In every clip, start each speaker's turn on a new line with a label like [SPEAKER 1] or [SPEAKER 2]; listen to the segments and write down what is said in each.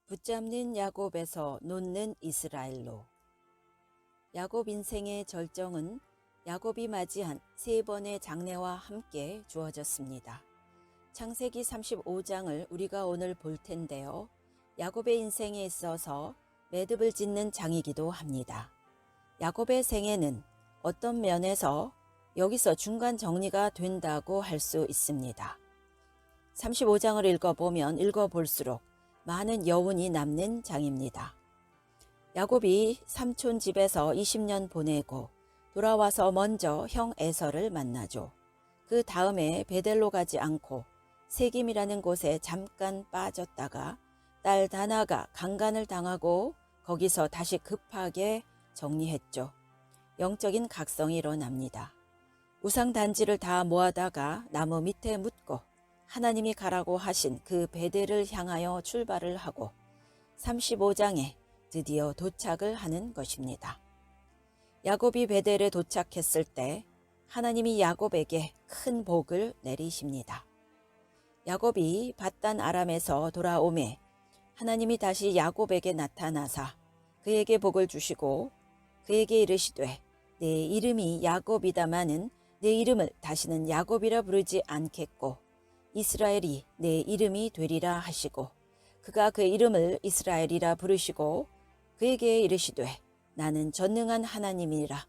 [SPEAKER 1] 붙잡는 야곱에서 놓는 이스라엘로. 야곱 인생의 절정은 야곱이 맞이한 세 번의 장래와 함께 주어졌습니다. 창세기 35장을 우리가 오늘 볼 텐데요. 야곱의 인생에 있어서 매듭을 짓는 장이기도 합니다. 야곱의 생애는 어떤 면에서 여기서 중간 정리가 된다고 할 수 있습니다. 35장을 읽어보면 읽어볼수록 많은 여운이 남는 장입니다. 야곱이 삼촌 집에서 20년 보내고 돌아와서 먼저 형 에서를 만나죠. 그 다음에 베델로 가지 않고 세김이라는 곳에 잠깐 빠졌다가 딸 다나가 강간을 당하고 거기서 다시 급하게 정리했죠. 영적인 각성이 일어납니다. 우상 단지를 다 모아다가 나무 밑에 묻고 하나님이 가라고 하신 그 베델을 향하여 출발을 하고 35장에 드디어 도착을 하는 것입니다. 야곱이 베델에 도착했을 때 하나님이 야곱에게 큰 복을 내리십니다. 야곱이 밧단 아람에서 돌아오매 하나님이 다시 야곱에게 나타나사 그에게 복을 주시고 그에게 이르시되 내 이름이 야곱이다마는 내 이름을 다시는 야곱이라 부르지 않겠고 이스라엘이 내 이름이 되리라 하시고 그가 그 이름을 이스라엘이라 부르시고 그에게 이르시되 나는 전능한 하나님이라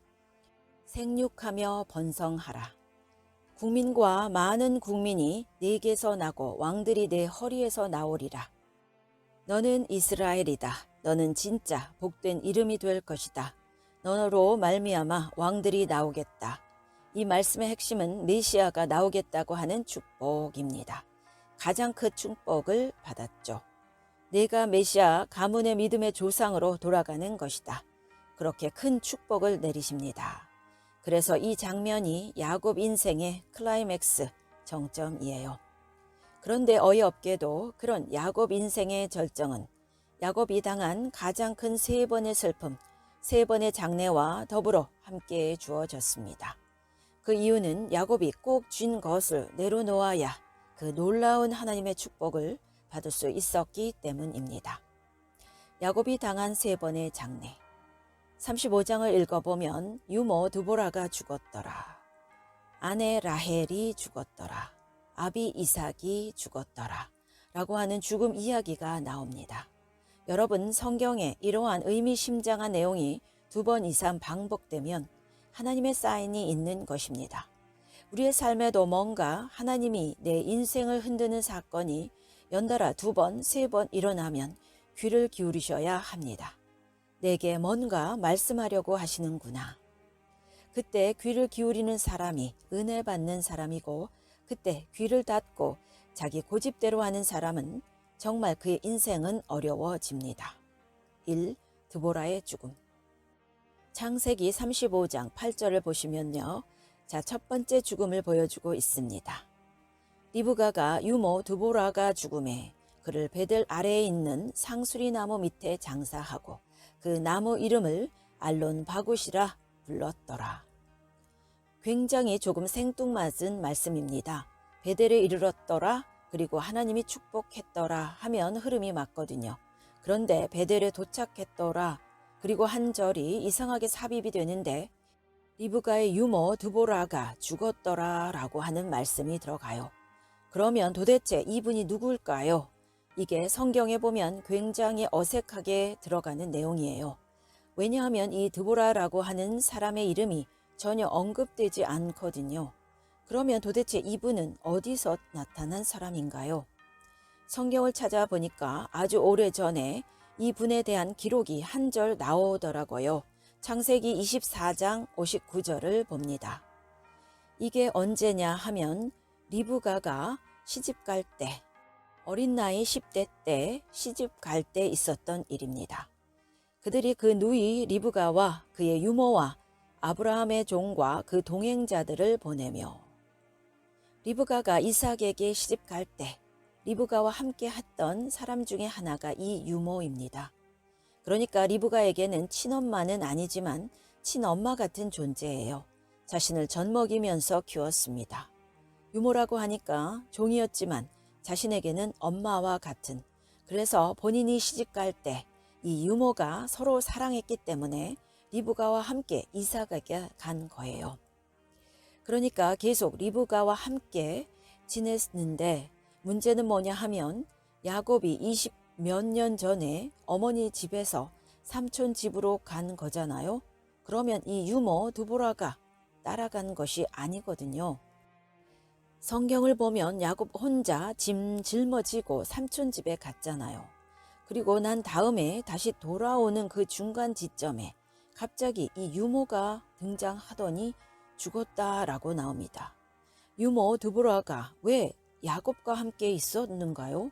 [SPEAKER 1] 생육하며 번성하라. 국민과 많은 국민이 네게서 나고 왕들이 내 허리에서 나오리라. 너는 이스라엘이다. 너는 진짜 복된 이름이 될 것이다. 너로 말미암아 왕들이 나오겠다. 이 말씀의 핵심은 메시아가 나오겠다고 하는 축복입니다. 가장 큰 축복을 받았죠. 내가 메시아 가문의 믿음의 조상으로 돌아가는 것이다. 그렇게 큰 축복을 내리십니다. 그래서 이 장면이 야곱 인생의 클라이맥스 정점이에요. 그런데 어이없게도 그런 야곱 인생의 절정은 야곱이 당한 가장 큰 세 번의 슬픔, 세 번의 장래와 더불어 함께 주어졌습니다. 그 이유는 야곱이 꼭 쥔 것을 내려놓아야 그 놀라운 하나님의 축복을 받을 수 있었기 때문입니다. 야곱이 당한 세 번의 장래. 35장을 읽어보면 유모 드보라가 죽었더라. 아내 라헬이 죽었더라. 아비 이삭이 죽었더라. 라고 하는 죽음 이야기가 나옵니다. 여러분, 성경에 이러한 의미심장한 내용이 2번 이상 반복되면 하나님의 사인이 있는 것입니다. 우리의 삶에도 뭔가 하나님이 내 인생을 흔드는 사건이 연달아 2번, 3번 일어나면 귀를 기울이셔야 합니다. 내게 뭔가 말씀하려고 하시는구나. 그때 귀를 기울이는 사람이 은혜 받는 사람이고 그때 귀를 닫고 자기 고집대로 하는 사람은 정말 그의 인생은 어려워집니다. 1. 드보라의 죽음. 창세기 35장 8절을 보시면요. 자, 첫 번째 죽음을 보여주고 있습니다. 리브가가 유모 드보라가 죽음에 그를 베델 아래에 있는 상수리 나무 밑에 장사하고 그 나무 이름을 알론 바굿이라 불렀더라. 굉장히 조금 생뚱맞은 말씀입니다. 베델에 이르렀더라 그리고 하나님이 축복했더라 하면 흐름이 맞거든요. 그런데 베델에 도착했더라 그리고 한 절이 이상하게 삽입이 되는데 리브가의 유모 드보라가 죽었더라 라고 하는 말씀이 들어가요. 그러면 도대체 이분이 누구일까요? 이게 성경에 보면 굉장히 어색하게 들어가는 내용이에요. 왜냐하면 이 드보라라고 하는 사람의 이름이 전혀 언급되지 않거든요. 그러면 도대체 이분은 어디서 나타난 사람인가요? 성경을 찾아보니까 아주 오래전에 이분에 대한 기록이 한 절 나오더라고요. 창세기 24장 59절을 봅니다. 이게 언제냐 하면 리브가가 시집 갈 때, 어린 나이 10대 때 시집 갈 때 있었던 일입니다. 그들이 그 누이 리브가와 그의 유모와 아브라함의 종과 그 동행자들을 보내며 리브가가 이삭에게 시집 갈 때 리브가와 함께 했던 사람 중에 하나가 이 유모입니다. 그러니까 리브가에게는 친엄마는 아니지만 친엄마 같은 존재예요. 자신을 젖먹이면서 키웠습니다. 유모라고 하니까 종이었지만 자신에게는 엄마와 같은 그래서 본인이 시집갈 때 이 유모가 서로 사랑했기 때문에 리브가와 함께 이삭에게 간 거예요. 그러니까 계속 리브가와 함께 지냈는데 문제는 뭐냐 하면 야곱이 20 몇 년 전에 어머니 집에서 삼촌 집으로 간 거잖아요. 그러면 이 유모 드보라가 따라간 것이 아니거든요. 성경을 보면 야곱 혼자 짐 짊어지고 삼촌 집에 갔잖아요. 그리고 난 다음에 다시 돌아오는 그 중간 지점에 갑자기 이 유모가 등장하더니 죽었다라고 나옵니다. 유모 드보라가 왜 야곱과 함께 있었는가요?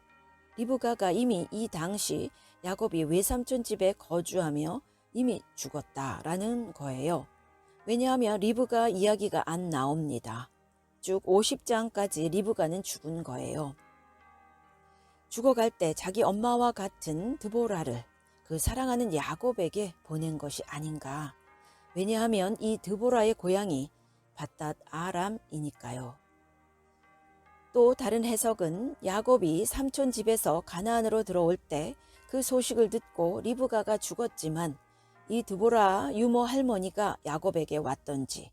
[SPEAKER 1] 리브가가 이미 이 당시 야곱이 외삼촌 집에 거주하며 이미 죽었다라는 거예요. 왜냐하면 리브가 이야기가 안 나옵니다. 쭉 50장까지 리브가는 죽은 거예요. 죽어갈 때 자기 엄마와 같은 드보라를 그 사랑하는 야곱에게 보낸 것이 아닌가. 왜냐하면 이 드보라의 고향이 밧닷 아람이니까요. 또 다른 해석은 야곱이 삼촌 집에서 가나안으로 들어올 때 그 소식을 듣고 리브가가 죽었지만 이 드보라 유모 할머니가 야곱에게 왔던지,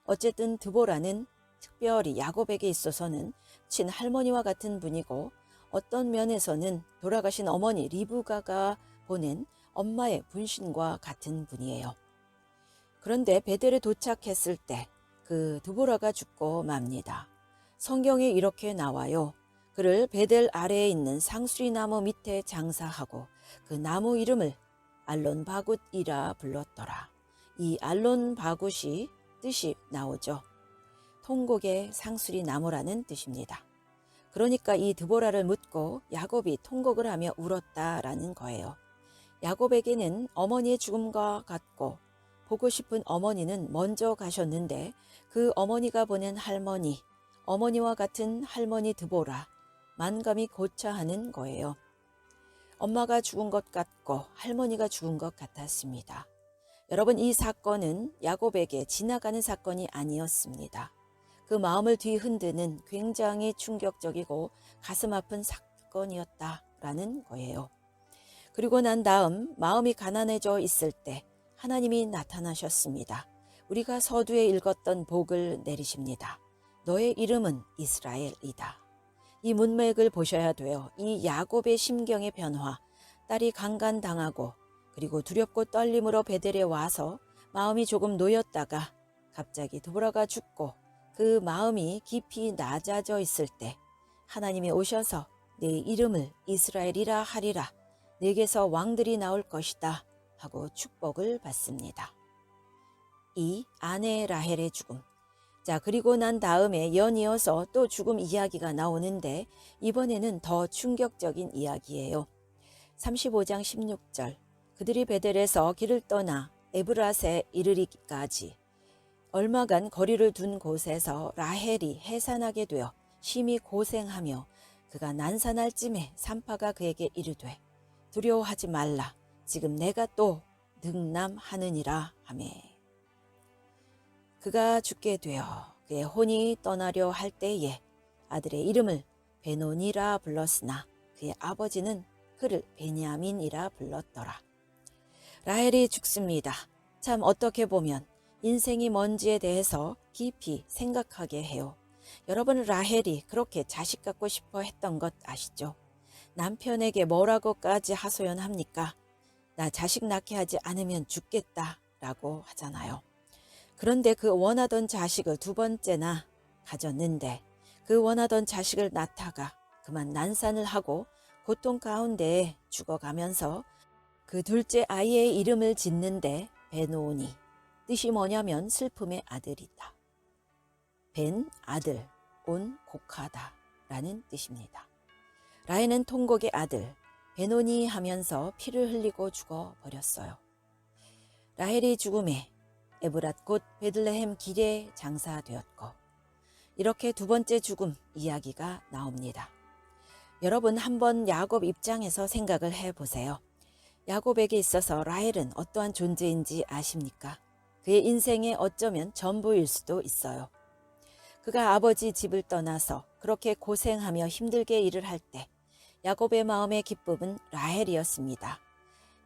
[SPEAKER 1] 어쨌든 드보라는 특별히 야곱에게 있어서는 친할머니와 같은 분이고 어떤 면에서는 돌아가신 어머니 리브가가 보낸 엄마의 분신과 같은 분이에요. 그런데 베델에 도착했을 때 그 드보라가 죽고 맙니다. 성경에 이렇게 나와요. 그를 베델 아래에 있는 상수리 나무 밑에 장사하고 그 나무 이름을 알론바굿이라 불렀더라. 이 알론바굿이 뜻이 나오죠. 통곡의 상수리 나무라는 뜻입니다. 그러니까 이 드보라를 묻고 야곱이 통곡을 하며 울었다라는 거예요. 야곱에게는 어머니의 죽음과 같고 보고 싶은 어머니는 먼저 가셨는데 그 어머니가 보낸 할머니, 어머니와 같은 할머니 드보라, 만감이 고차하는 거예요. 엄마가 죽은 것 같고 할머니가 죽은 것 같았습니다. 여러분, 이 사건은 야곱에게 지나가는 사건이 아니었습니다. 그 마음을 뒤흔드는 굉장히 충격적이고 가슴 아픈 사건이었다라는 거예요. 그리고 난 다음 마음이 가난해져 있을 때 하나님이 나타나셨습니다. 우리가 서두에 읽었던 복을 내리십니다. 너의 이름은 이스라엘이다. 이 문맥을 보셔야 돼요. 이 야곱의 심경의 변화, 딸이 강간당하고 그리고 두렵고 떨림으로 베델에 와서 마음이 조금 놓였다가 갑자기 드보라가 죽고 그 마음이 깊이 낮아져 있을 때 하나님이 오셔서 내 이름을 이스라엘이라 하리라. 내게서 왕들이 나올 것이다 하고 축복을 받습니다. 이 아내 라헬의 죽음. 자, 그리고 난 다음에 연이어서 또 죽음 이야기가 나오는데 이번에는 더 충격적인 이야기예요. 35장 16절. 그들이 베델에서 길을 떠나 에브랏에 이르기까지 얼마간 거리를 둔 곳에서 라헬이 해산하게 되어 심히 고생하며 그가 난산할 쯤에 산파가 그에게 이르되 두려워하지 말라. 지금 내가 또 능남하느니라 하매. 그가 죽게 되어 그의 혼이 떠나려 할 때에 아들의 이름을 베노니라 불렀으나 그의 아버지는 그를 베냐민이라 불렀더라. 라헬이 죽습니다. 참 어떻게 보면 인생이 뭔지에 대해서 깊이 생각하게 해요. 여러분, 라헬이 그렇게 자식 갖고 싶어 했던 것 아시죠? 남편에게 뭐라고까지 하소연합니까? 나 자식 낳게 하지 않으면 죽겠다 라고 하잖아요. 그런데 그 원하던 자식을 두 번째나 가졌는데 그 원하던 자식을 낳다가 그만 난산을 하고 고통 가운데 죽어가면서 그 둘째 아이의 이름을 짓는데 베노니, 뜻이 뭐냐면 슬픔의 아들이다. 벤 아들, 온 곡하다 라는 뜻입니다. 라헬은 통곡의 아들, 베노니 하면서 피를 흘리고 죽어버렸어요. 라헬의 죽음에 에브랏 곧 베들레헴 길에 장사되었고 이렇게 두 번째 죽음 이야기가 나옵니다. 여러분, 한번 야곱 입장에서 생각을 해보세요. 야곱에게 있어서 라헬은 어떠한 존재인지 아십니까? 그의 인생의 어쩌면 전부일 수도 있어요. 그가 아버지 집을 떠나서 그렇게 고생하며 힘들게 일을 할 때 야곱의 마음의 기쁨은 라헬이었습니다.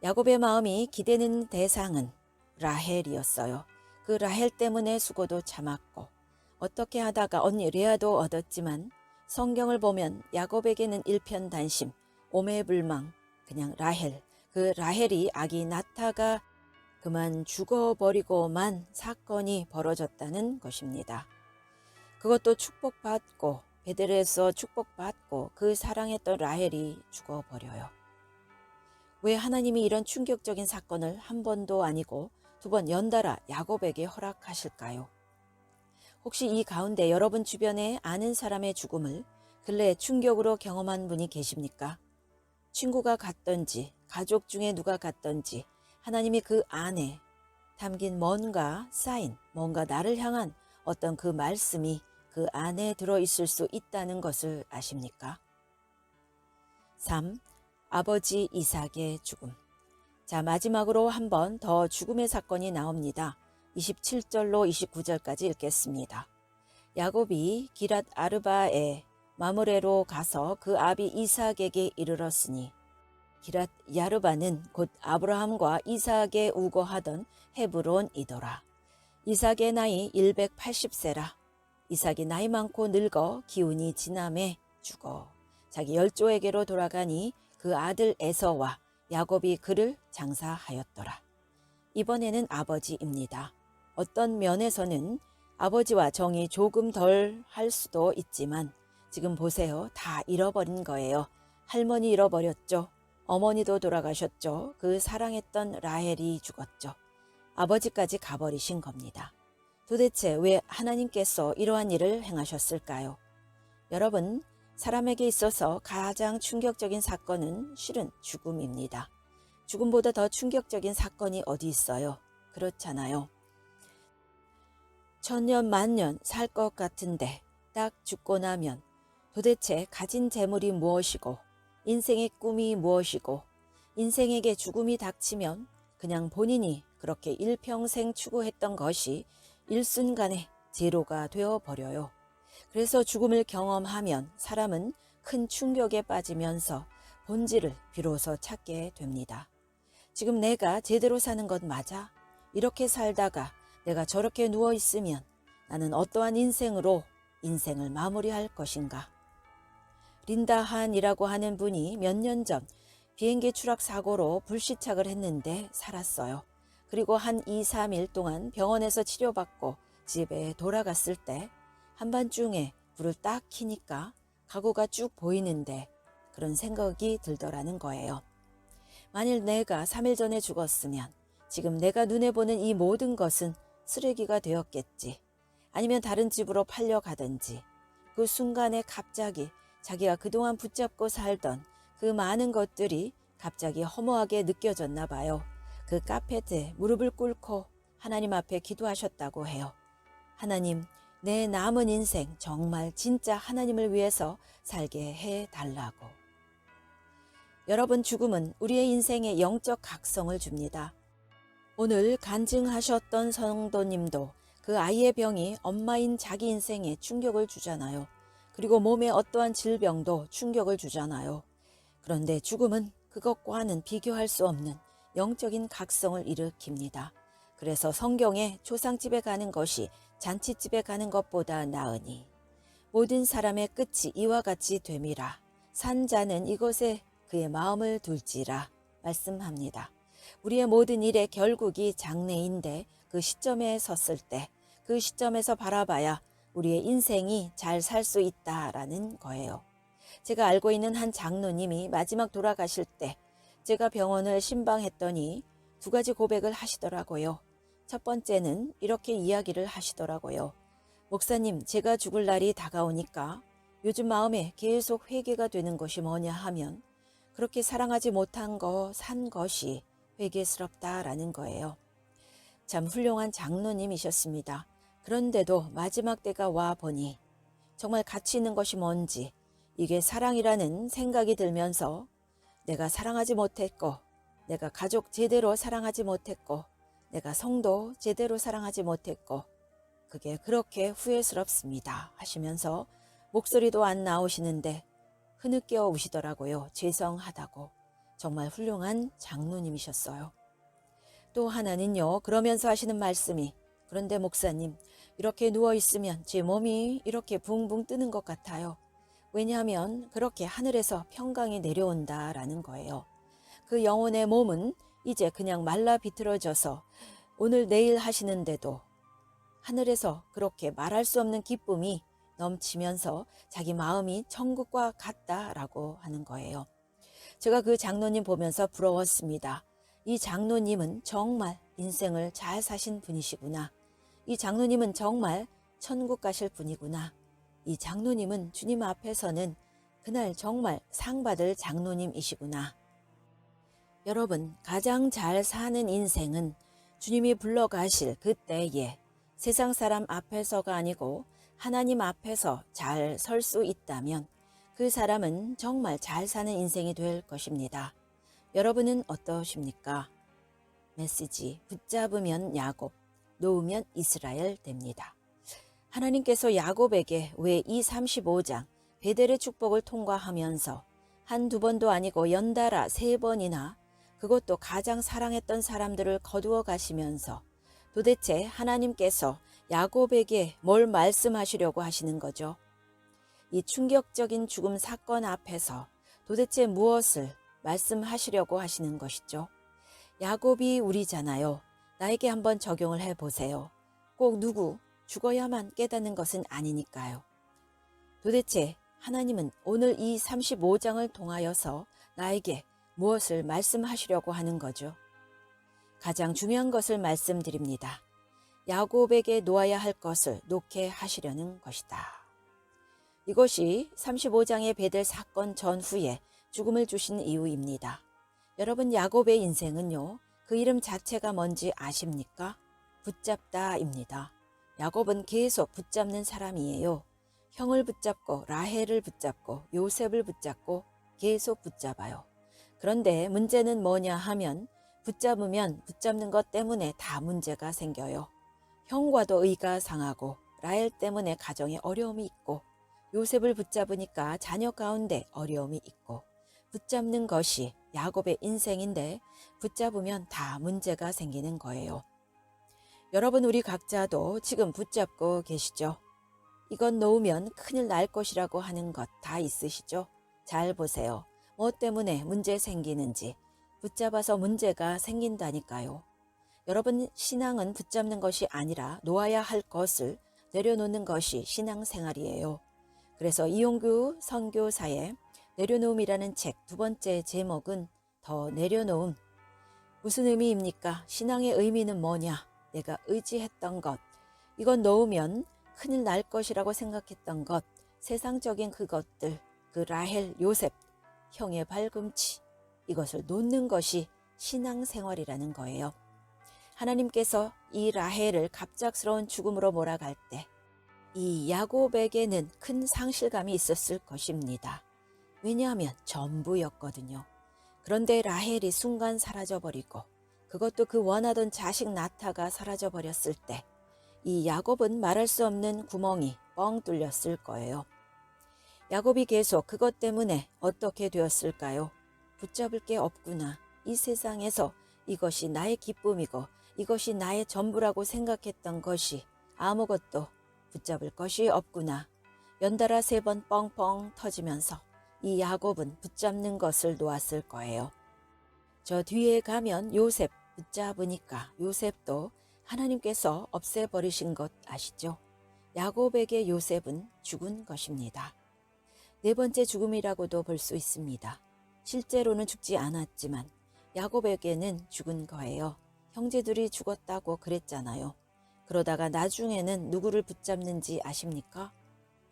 [SPEAKER 1] 야곱의 마음이 기대는 대상은 라헬이었어요. 그 라헬 때문에 수고도 참았고 어떻게 하다가 언니 레아도 얻었지만 성경을 보면 야곱에게는 일편단심, 오매불망, 그냥 라헬, 그 라헬이 아기 나타가 그만 죽어버리고만 사건이 벌어졌다는 것입니다. 그것도 축복받고 베들에서 축복받고 그 사랑했던 라헬이 죽어버려요. 왜 하나님이 이런 충격적인 사건을 한 번도 아니고 두 번 연달아 야곱에게 허락하실까요? 혹시 이 가운데 여러분 주변에 아는 사람의 죽음을 근래 충격으로 경험한 분이 계십니까? 친구가 갔던지 가족 중에 누가 갔던지 하나님이 그 안에 담긴 뭔가 사인, 뭔가 나를 향한 어떤 그 말씀이 그 안에 들어있을 수 있다는 것을 아십니까? 3. 아버지 이삭의 죽음. 자, 마지막으로 한 번 더 죽음의 사건이 나옵니다. 27절로 29절까지 읽겠습니다. 야곱이 기랏 아르바에 마므레로 가서 그 아비 이삭에게 이르렀으니 기랏 야르바는 곧 아브라함과 이삭에 우거하던 헤브론이더라. 이삭의 나이 180세라. 이삭이 나이 많고 늙어 기운이 지남에 죽어 자기 열조에게로 돌아가니 그 아들 에서와 야곱이 그를 장사하였더라. 이번에는 아버지입니다. 어떤 면에서는 아버지와 정이 조금 덜 할 수도 있지만 지금 보세요. 다 잃어버린 거예요. 할머니 잃어버렸죠. 어머니도 돌아가셨죠. 그 사랑했던 라헬이 죽었죠. 아버지까지 가버리신 겁니다. 도대체 왜 하나님께서 이러한 일을 행하셨을까요? 여러분, 사람에게 있어서 가장 충격적인 사건은 실은 죽음입니다. 죽음보다 더 충격적인 사건이 어디 있어요? 그렇잖아요. 천년 만년 살 것 같은데 딱 죽고 나면 도대체 가진 재물이 무엇이고 인생의 꿈이 무엇이고 인생에게 죽음이 닥치면 그냥 본인이 그렇게 일평생 추구했던 것이 일순간에 제로가 되어버려요. 그래서 죽음을 경험하면 사람은 큰 충격에 빠지면서 본질을 비로소 찾게 됩니다. 지금 내가 제대로 사는 것 맞아? 이렇게 살다가 내가 저렇게 누워있으면 나는 어떠한 인생으로 인생을 마무리할 것인가? 린다 한이라고 하는 분이 몇 년 전 비행기 추락 사고로 불시착을 했는데 살았어요. 그리고 한 2, 3일 동안 병원에서 치료받고 집에 돌아갔을 때 한밤중에 불을 딱 켜니까 가구가 쭉 보이는데 그런 생각이 들더라는 거예요. 만일 내가 3일 전에 죽었으면 지금 내가 눈에 보는 이 모든 것은 쓰레기가 되었겠지. 아니면 다른 집으로 팔려가든지. 그 순간에 갑자기 자기가 그동안 붙잡고 살던 그 많은 것들이 갑자기 허무하게 느껴졌나 봐요. 그 카페트에 무릎을 꿇고 하나님 앞에 기도하셨다고 해요. 하나님, 내 남은 인생 정말 진짜 하나님을 위해서 살게 해달라고. 여러분, 죽음은 우리의 인생에 영적 각성을 줍니다. 오늘 간증하셨던 성도님도 그 아이의 병이 엄마인 자기 인생에 충격을 주잖아요. 그리고 몸에 어떠한 질병도 충격을 주잖아요. 그런데 죽음은 그것과는 비교할 수 없는 영적인 각성을 일으킵니다. 그래서 성경에 초상집에 가는 것이 잔치집에 가는 것보다 나으니 모든 사람의 끝이 이와 같이 됨이라. 산 자는 이곳에 그의 마음을 둘지라 말씀합니다. 우리의 모든 일의 결국이 장래인데 그 시점에 섰을 때 그 시점에서 바라봐야 우리의 인생이 잘 살 수 있다라는 거예요. 제가 알고 있는 한 장로님이 마지막 돌아가실 때 제가 병원을 신방했더니 2가지 고백을 하시더라고요. 첫 번째는 이렇게 이야기를 하시더라고요. 목사님, 제가 죽을 날이 다가오니까 요즘 마음에 계속 회개가 되는 것이 뭐냐 하면 그렇게 사랑하지 못한 거 산 것이 회개스럽다라는 거예요. 참 훌륭한 장로님이셨습니다. 그런데도 마지막 때가 와 보니 정말 가치 있는 것이 뭔지 이게 사랑이라는 생각이 들면서 내가 사랑하지 못했고 내가 가족 제대로 사랑하지 못했고 내가 성도 제대로 사랑하지 못했고 그게 그렇게 후회스럽습니다 하시면서 목소리도 안 나오시는데 흐느껴 우시더라고요. 죄송하다고. 정말 훌륭한 장로님이셨어요. 또 하나는요, 그러면서 하시는 말씀이, 그런데 목사님, 이렇게 누워있으면 제 몸이 이렇게 붕붕 뜨는 것 같아요. 왜냐하면 그렇게 하늘에서 평강이 내려온다라는 거예요. 그 영혼의 몸은 이제 그냥 말라 비틀어져서 오늘 내일 하시는데도 하늘에서 그렇게 말할 수 없는 기쁨이 넘치면서 자기 마음이 천국과 같다라고 하는 거예요. 제가 그 장로님 보면서 부러웠습니다. 이 장로님은 정말 인생을 잘 사신 분이시구나. 이 장로님은 정말 천국 가실 분이구나. 이 장로님은 주님 앞에서는 그날 정말 상 받을 장로님이시구나. 여러분, 가장 잘 사는 인생은 주님이 불러가실 그때에 세상 사람 앞에서가 아니고 하나님 앞에서 잘 설 수 있다면 그 사람은 정말 잘 사는 인생이 될 것입니다. 여러분은 어떠십니까? 메시지: 붙잡으면 야곱, 놓으면 이스라엘 됩니다. 하나님께서 야곱에게 왜 이 35장 베델의 축복을 통과하면서 한두 번도 아니고 연달아 3번이나 그것도 가장 사랑했던 사람들을 거두어 가시면서 도대체 하나님께서 야곱에게 뭘 말씀하시려고 하시는 거죠? 이 충격적인 죽음 사건 앞에서 도대체 무엇을 말씀하시려고 하시는 것이죠? 야곱이 우리잖아요. 나에게 한번 적용을 해보세요. 꼭 누구 죽어야만 깨닫는 것은 아니니까요. 도대체 하나님은 오늘 이 35장을 통하여서 나에게 무엇을 말씀하시려고 하는 거죠? 가장 중요한 것을 말씀드립니다. 야곱에게 놓아야 할 것을 놓게 하시려는 것이다. 이것이 35장의 베델 사건 전후에 죽음을 주신 이유입니다. 여러분, 야곱의 인생은요, 그 이름 자체가 뭔지 아십니까? 붙잡다입니다. 야곱은 계속 붙잡는 사람이에요. 형을 붙잡고 라헬을 붙잡고 요셉을 붙잡고 계속 붙잡아요. 그런데 문제는 뭐냐 하면 붙잡으면 붙잡는 것 때문에 다 문제가 생겨요. 형과도 의가 상하고 라헬 때문에 가정에 어려움이 있고 요셉을 붙잡으니까 자녀 가운데 어려움이 있고 붙잡는 것이 야곱의 인생인데 붙잡으면 다 문제가 생기는 거예요. 여러분, 우리 각자도 지금 붙잡고 계시죠? 이건 놓으면 큰일 날 것이라고 하는 것 다 있으시죠? 잘 보세요. 뭐 때문에 문제 생기는지. 붙잡아서 문제가 생긴다니까요. 여러분, 신앙은 붙잡는 것이 아니라 놓아야 할 것을 내려놓는 것이 신앙생활이에요. 그래서 이용규 선교사의 내려놓음이라는 책 2번째 제목은 더 내려놓음. 무슨 의미입니까? 신앙의 의미는 뭐냐? 내가 의지했던 것, 이건 놓으면 큰일 날 것이라고 생각했던 것, 세상적인 그것들, 그 라헬, 요셉, 형의 발꿈치, 이것을 놓는 것이 신앙생활이라는 거예요. 하나님께서 이 라헬을 갑작스러운 죽음으로 몰아갈 때 이 야곱에게는 큰 상실감이 있었을 것입니다. 왜냐하면 전부였거든요. 그런데 라헬이 순간 사라져버리고 그것도 그 원하던 자식 나타가 사라져버렸을 때 이 야곱은 말할 수 없는 구멍이 뻥 뚫렸을 거예요. 야곱이 계속 그것 때문에 어떻게 되었을까요? 붙잡을 게 없구나. 이 세상에서 이것이 나의 기쁨이고 이것이 나의 전부라고 생각했던 것이 아무것도 붙잡을 것이 없구나. 연달아 3번 뻥뻥 터지면서 이 야곱은 붙잡는 것을 놓았을 거예요. 저 뒤에 가면 요셉 붙잡으니까 요셉도 하나님께서 없애버리신 것 아시죠? 야곱에게 요셉은 죽은 것입니다. 4번째 죽음이라고도 볼 수 있습니다. 실제로는 죽지 않았지만 야곱에게는 죽은 거예요. 형제들이 죽었다고 그랬잖아요. 그러다가 나중에는 누구를 붙잡는지 아십니까?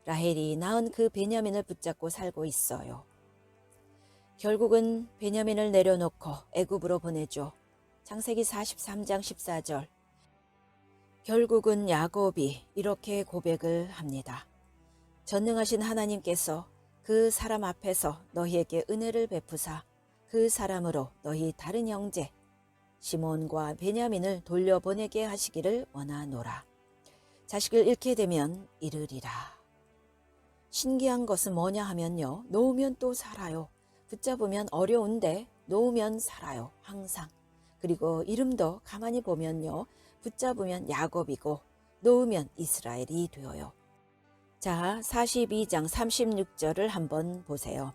[SPEAKER 1] 라헬이 낳은 그 베냐민을 붙잡고 살고 있어요. 결국은 베냐민을 내려놓고 애굽으로 보내죠. 창세기 43장 14절. 결국은 야곱이 이렇게 고백을 합니다. 전능하신 하나님께서 그 사람 앞에서 너희에게 은혜를 베푸사 그 사람으로 너희 다른 형제 시몬과 베냐민을 돌려보내게 하시기를 원하노라. 자식을 잃게 되면 잃으리라. 신기한 것은 뭐냐 하면요. 놓으면 또 살아요. 붙잡으면 어려운데 놓으면 살아요. 항상. 그리고 이름도 가만히 보면요. 붙잡으면 야곱이고 놓으면 이스라엘이 되어요. 자, 42장 36절을 한번 보세요.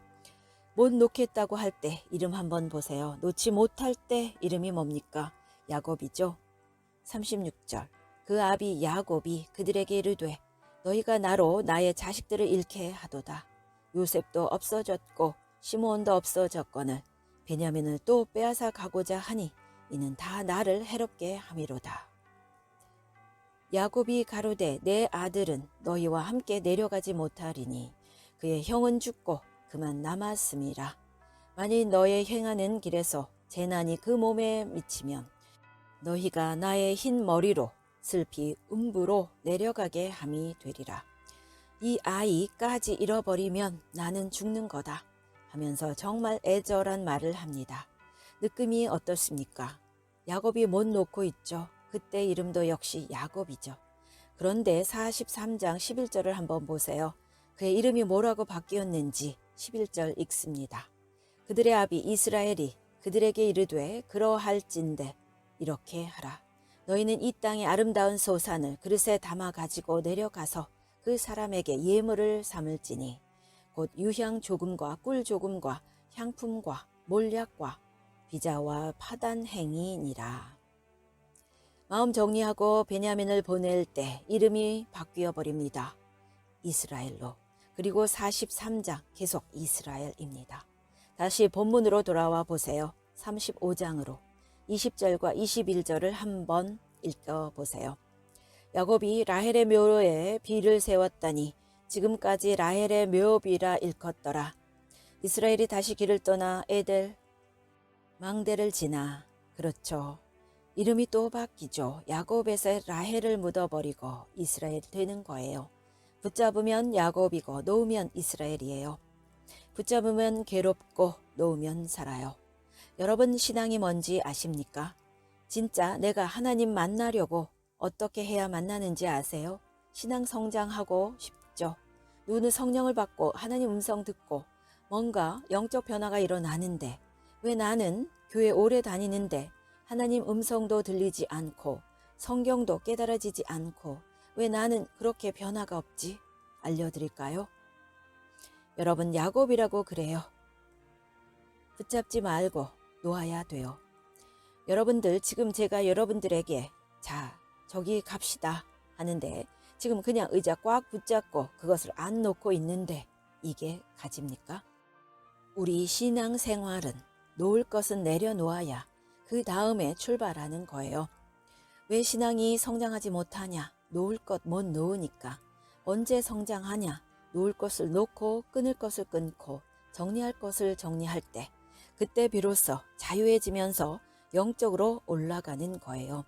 [SPEAKER 1] 못 놓겠다고 할 때 이름 한번 보세요. 놓지 못할 때 이름이 뭡니까? 야곱이죠. 36절. 그 아비 야곱이 그들에게 이르되 너희가 나로 나의 자식들을 잃게 하도다. 요셉도 없어졌고 시므온도 없어졌거늘 베냐민을 또 빼앗아 가고자 하니 이는 다 나를 해롭게 함이로다. 야곱이 가로되 내 아들은 너희와 함께 내려가지 못하리니 그의 형은 죽고 그만 남았음이라. 만일 너의 행하는 길에서 재난이 그 몸에 미치면 너희가 나의 흰 머리로 슬피 음부로 내려가게 함이 되리라. 이 아이까지 잃어버리면 나는 죽는 거다 하면서 정말 애절한 말을 합니다. 느낌이 어떻습니까? 야곱이 못 놓고 있죠. 그때 이름도 역시 야곱이죠. 그런데 43장 11절을 한번 보세요. 그의 이름이 뭐라고 바뀌었는지 11절 읽습니다. 그들의 아비 이스라엘이 그들에게 이르되 그러할진대 이렇게 하라. 너희는 이 땅의 아름다운 소산을 그릇에 담아 가지고 내려가서 그 사람에게 예물을 삼을지니 곧 유향 조금과 꿀 조금과 향품과 몰약과 비자와 파단 행이니라. 마음 정리하고 베냐민을 보낼 때 이름이 바뀌어 버립니다. 이스라엘로. 그리고 43장 계속 이스라엘입니다. 다시 본문으로 돌아와 보세요. 35장으로 20절과 21절을 한번 읽어보세요. 야곱이 라헬의 묘에 비를 세웠다니 지금까지 라헬의 묘비라 일컫더라. 이스라엘이 다시 길을 떠나 에델 망대를 지나 그렇죠. 이름이 또 바뀌죠. 야곱에서 라헬을 묻어버리고 이스라엘 되는 거예요. 붙잡으면 야곱이고 놓으면 이스라엘이에요. 붙잡으면 괴롭고 놓으면 살아요. 여러분 신앙이 뭔지 아십니까? 진짜 내가 하나님 만나려고 어떻게 해야 만나는지 아세요? 신앙 성장하고 싶죠. 누구는 성령을 받고 하나님 음성 듣고 뭔가 영적 변화가 일어나는데 왜 나는 교회 오래 다니는데 하나님 음성도 들리지 않고 성경도 깨달아지지 않고 왜 나는 그렇게 변화가 없지? 알려드릴까요? 여러분 야곱이라고 그래요. 붙잡지 말고 놓아야 돼요. 여러분들 지금 제가 여러분들에게 자 저기 갑시다 하는데 지금 그냥 의자 꽉 붙잡고 그것을 안 놓고 있는데 이게 가집니까? 우리 신앙생활은 놓을 것은 내려놓아야 그 다음에 출발하는 거예요. 왜 신앙이 성장하지 못하냐? 놓을 것 못 놓으니까. 언제 성장하냐? 놓을 것을 놓고 끊을 것을 끊고 정리할 것을 정리할 때 그때 비로소 자유해지면서 영적으로 올라가는 거예요.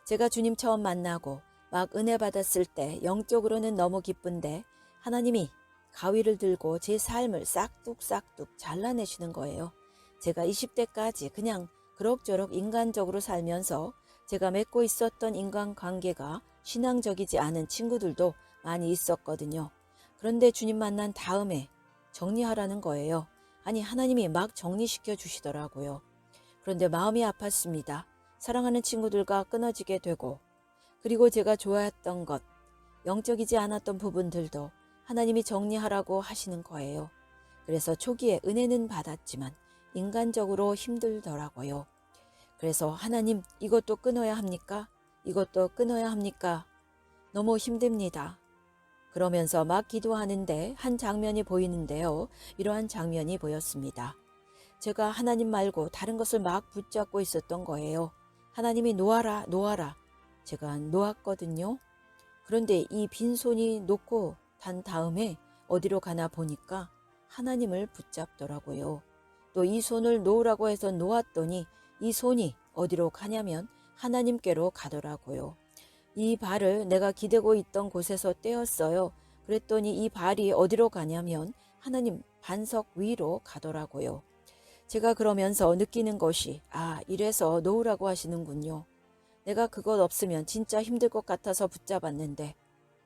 [SPEAKER 1] 제가 주님 처음 만나고 막 은혜 받았을 때 영적으로는 너무 기쁜데 하나님이 가위를 들고 제 삶을 싹둑싹둑 잘라내시는 거예요. 제가 20대까지 그냥 그럭저럭 인간적으로 살면서 제가 맺고 있었던 인간관계가 신앙적이지 않은 친구들도 많이 있었거든요. 그런데 주님 만난 다음에 정리하라는 거예요. 아니 하나님이 막 정리시켜 주시더라고요. 그런데 마음이 아팠습니다. 사랑하는 친구들과 끊어지게 되고 그리고 제가 좋아했던 것, 영적이지 않았던 부분들도 하나님이 정리하라고 하시는 거예요. 그래서 초기에 은혜는 받았지만 인간적으로 힘들더라고요. 그래서 하나님 이것도 끊어야 합니까? 이것도 끊어야 합니까? 너무 힘듭니다. 그러면서 막 기도하는데 한 장면이 보이는데요. 이러한 장면이 보였습니다. 제가 하나님 말고 다른 것을 막 붙잡고 있었던 거예요. 하나님이 놓아라 놓아라. 제가 놓았거든요. 그런데 이 빈손이 놓고 단 다음에 어디로 가나 보니까 하나님을 붙잡더라고요. 또 이 손을 놓으라고 해서 놓았더니 이 손이 어디로 가냐면 하나님께로 가더라고요. 이 발을 내가 기대고 있던 곳에서 떼었어요. 그랬더니 이 발이 어디로 가냐면 하나님 반석 위로 가더라고요. 제가 그러면서 느끼는 것이 이래서 놓으라고 하시는군요. 내가 그것 없으면 진짜 힘들 것 같아서 붙잡았는데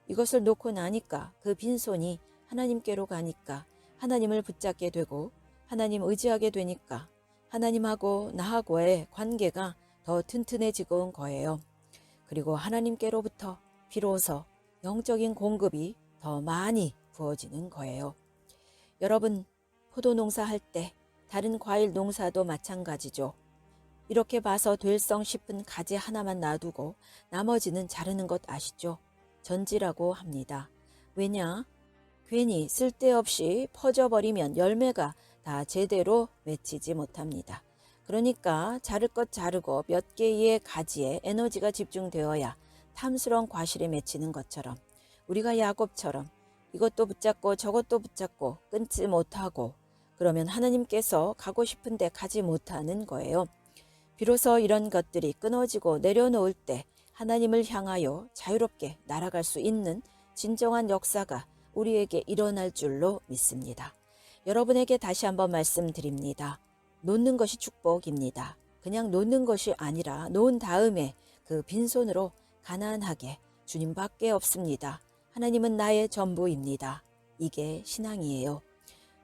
[SPEAKER 1] 이것을 놓고 나니까 그 빈손이 하나님께로 가니까 하나님을 붙잡게 되고 하나님 의지하게 되니까 하나님하고 나하고의 관계가 더 튼튼해지고 온 거예요. 그리고 하나님께로부터 비로소 영적인 공급이 더 많이 부어지는 거예요. 여러분, 포도 농사할 때 다른 과일 농사도 마찬가지죠. 이렇게 봐서 될성 싶은 가지 하나만 놔두고 나머지는 자르는 것 아시죠? 전지라고 합니다. 왜냐? 괜히 쓸데없이 퍼져버리면 열매가 다 제대로 맺히지 못합니다. 그러니까 자를 것 자르고 몇 개의 가지에 에너지가 집중되어야 탐스러운 과실에 맺히는 것처럼 우리가 야곱처럼 이것도 붙잡고 저것도 붙잡고 끊지 못하고 그러면 하나님께서 가고 싶은데 가지 못하는 거예요. 비로소 이런 것들이 끊어지고 내려놓을 때 하나님을 향하여 자유롭게 날아갈 수 있는 진정한 역사가 우리에게 일어날 줄로 믿습니다. 여러분에게 다시 한번 말씀드립니다. 놓는 것이 축복입니다. 그냥 놓는 것이 아니라 놓은 다음에 그 빈손으로 가난하게 주님밖에 없습니다. 하나님은 나의 전부입니다. 이게 신앙이에요.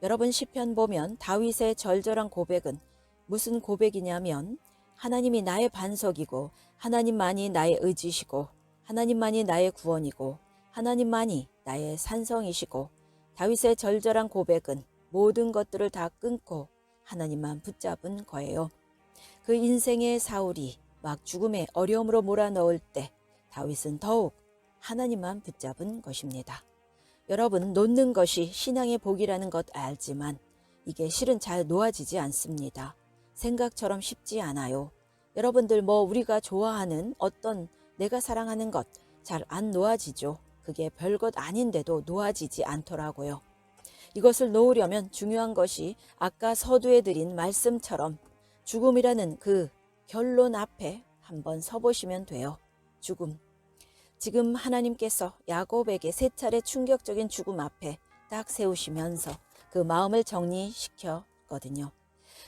[SPEAKER 1] 여러분 시편 보면 다윗의 절절한 고백은 무슨 고백이냐면 하나님이 나의 반석이고 하나님만이 나의 의지시고 하나님만이 나의 구원이고 하나님만이 나의 산성이시고 다윗의 절절한 고백은 모든 것들을 다 끊고 하나님만 붙잡은 거예요. 그 인생의 사울이 막 죽음의 어려움으로 몰아넣을 때 다윗은 더욱 하나님만 붙잡은 것입니다. 여러분 놓는 것이 신앙의 복이라는 것 알지만 이게 실은 잘 놓아지지 않습니다. 생각처럼 쉽지 않아요. 여러분들 우리가 좋아하는 어떤 내가 사랑하는 것 잘 안 놓아지죠. 그게 별것 아닌데도 놓아지지 않더라고요. 이것을 놓으려면 중요한 것이 아까 서두에 드린 말씀처럼 죽음이라는 그 결론 앞에 한번 서보시면 돼요. 죽음. 지금 하나님께서 야곱에게 세 차례 충격적인 죽음 앞에 딱 세우시면서 그 마음을 정리시켰거든요.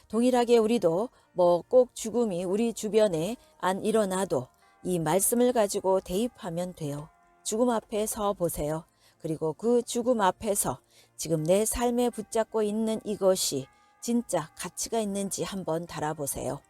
[SPEAKER 1] 동일하게 우리도 꼭 죽음이 우리 주변에 안 일어나도 이 말씀을 가지고 대입하면 돼요. 죽음 앞에 서 보세요. 그리고 그 죽음 앞에서 지금 내 삶에 붙잡고 있는 이것이 진짜 가치가 있는지 한번 달아보세요.